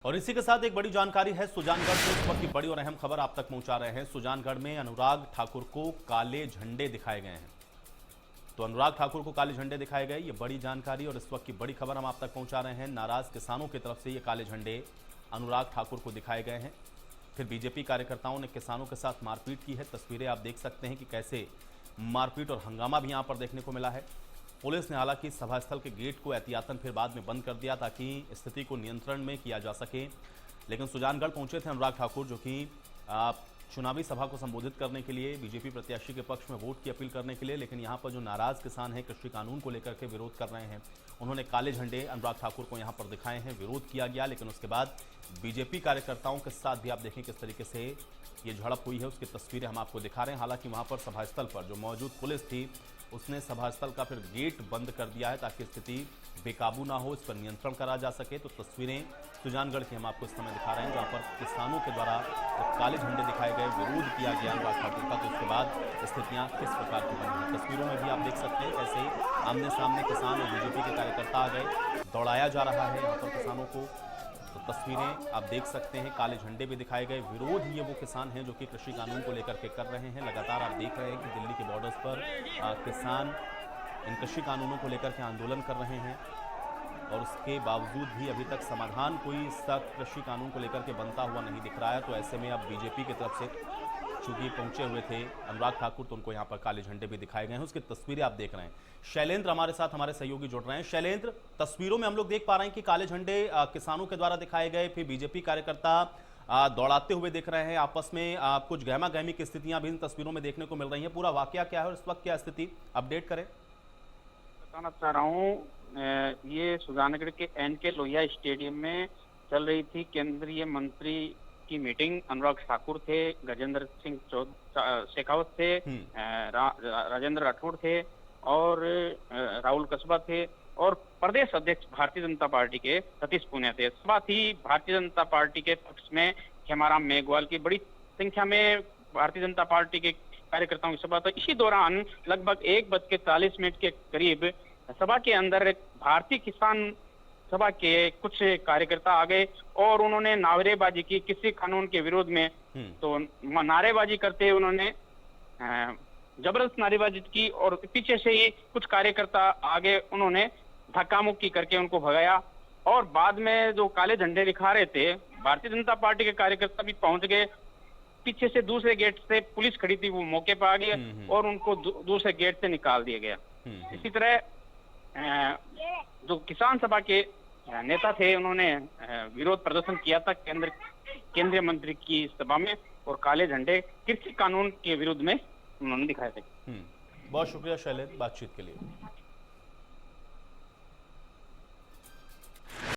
और इसी के साथ एक बड़ी जानकारी है सुजानगढ़ से। इस वक्त की बड़ी और अहम खबर आप तक पहुंचा रहे हैं। सुजानगढ़ में अनुराग ठाकुर को काले झंडे दिखाए गए हैं। तो अनुराग ठाकुर को काले झंडे दिखाए गए, ये बड़ी जानकारी और इस वक्त की बड़ी खबर हम आप तक पहुंचा रहे हैं। नाराज किसानों की तरफ से ये काले झंडे अनुराग ठाकुर को दिखाए गए हैं। फिर बीजेपी कार्यकर्ताओं ने किसानों के साथ मारपीट की है। तस्वीरें आप देख सकते हैं कि कैसे मारपीट और हंगामा भी यहां पर देखने को मिला है। पुलिस ने हालांकि सभा स्थल के गेट को एहतियातन फिर बाद में बंद कर दिया ताकि स्थिति को नियंत्रण में किया जा सके। लेकिन सुजानगढ़ पहुंचे थे अनुराग ठाकुर, जो कि चुनावी सभा को संबोधित करने के लिए, बीजेपी प्रत्याशी के पक्ष में वोट की अपील करने के लिए। लेकिन यहां पर जो नाराज किसान हैं, कृषि कानून को लेकर के विरोध कर रहे हैं, उन्होंने काले झंडे अनुराग ठाकुर को यहां पर दिखाए हैं, विरोध किया गया। लेकिन उसके बाद बीजेपी कार्यकर्ताओं के साथ भी आप देखें किस तरीके से ये झड़प हुई है, उसकी तस्वीरें हम आपको दिखा रहे हैं। हालांकि वहां पर सभा स्थल पर जो मौजूद पुलिस थी, उसने सभा स्थल का फिर गेट बंद कर दिया है ताकि स्थिति बेकाबू ना हो, इस पर नियंत्रण करा जा सके। तो तस्वीरें सुजानगढ़ की हम आपको इस समय दिखा रहे हैं, जहां पर किसानों के द्वारा जब काले झंडे दिखाए गए, विरोध किया गया अनुराग ठाकुर का, तो उसके बाद स्थितियां किस प्रकार की बनी हैं तस्वीरों में भी आप देख सकते हैं। कैसे आमने सामने किसान और बीजेपी के कार्यकर्ता आ गए, दौड़ाया जा रहा है यहाँ पर किसानों को। तो तस्वीरें आप देख सकते हैं, काले झंडे भी दिखाए गए। विरोध ये वो किसान हैं जो कि कृषि कानून को लेकर के कर रहे हैं। लगातार आप देख रहे हैं कि दिल्ली के बॉर्डर्स पर किसान इन कृषि कानूनों को लेकर के आंदोलन कर रहे हैं और उसके बावजूद भी अभी तक समाधान कोई सख्त कृषि कानून को लेकर के बनता हुआ नहीं दिख रहा है। तो ऐसे में अब बीजेपी की तरफ से चूंकि पहुंचे हुए थे अनुराग ठाकुर, तो उनको यहां पर काले झंडे भी दिखाए गए हैं। उसकी तस्वीरें आप देख रहे हैं। शैलेंद्र हमारे साथ, हमारे सहयोगी जुड़ रहे हैं। शैलेंद्र, तस्वीरों में हम लोग देख पा रहे हैं कि काले झंडे किसानों के द्वारा दिखाए गए, फिर बीजेपी कार्यकर्ता दौड़ाते हुए दिख रहे हैं। आपस में कुछ गहमा गहमी की स्थितियां भी इन तस्वीरों में देखने को मिल रही हैं। पूरा वाकया क्या है और इस वक्त क्या स्थिति, अपडेट करें। बताना चाह रहा हूँ, ये सुजानगढ़ के एनके लोहिया स्टेडियम में चल रही थी केंद्रीय मंत्री की मीटिंग। अनुराग ठाकुर थे, गजेंद्र सिंह शेखावत थे, राजेंद्र राठौड़ थे और राहुल कसबा थे और प्रदेश अध्यक्ष भारतीय जनता पार्टी के सतीश पूनिया थे। साथ ही भारतीय जनता पार्टी के पक्ष में खेमाराम मेघवाल की बड़ी संख्या में भारतीय जनता पार्टी के कार्यकर्ताओं की सभा। तो इसी दौरान लगभग 1:40 के करीब सभा के अंदर भारतीय किसान सभा के कुछ कार्यकर्ता आ गए और उन्होंने नारेबाजी की कृषि कानून के विरोध में। तो नारेबाजी करते उन्होंने जबरदस्त नारेबाजी की और पीछे से ही कुछ कार्यकर्ता आगे उन्होंने धक्का मुक्की करके उनको भगाया। और बाद में जो काले झंडे दिखा रहे थे, भारतीय जनता पार्टी के कार्यकर्ता भी पहुंच गए। पीछे से दूसरे गेट से पुलिस खड़ी थी, वो मौके पर आ गए और उनको दूसरे गेट से निकाल दिया गया। इसी तरह जो किसान सभा के नेता थे, उन्होंने विरोध प्रदर्शन किया था केंद्रीय मंत्री की सभा में और काले झंडे कृषि कानून के विरुद्ध में उन्होंने दिखाए थे। बहुत शुक्रिया शैलेंद्र बातचीत के लिए।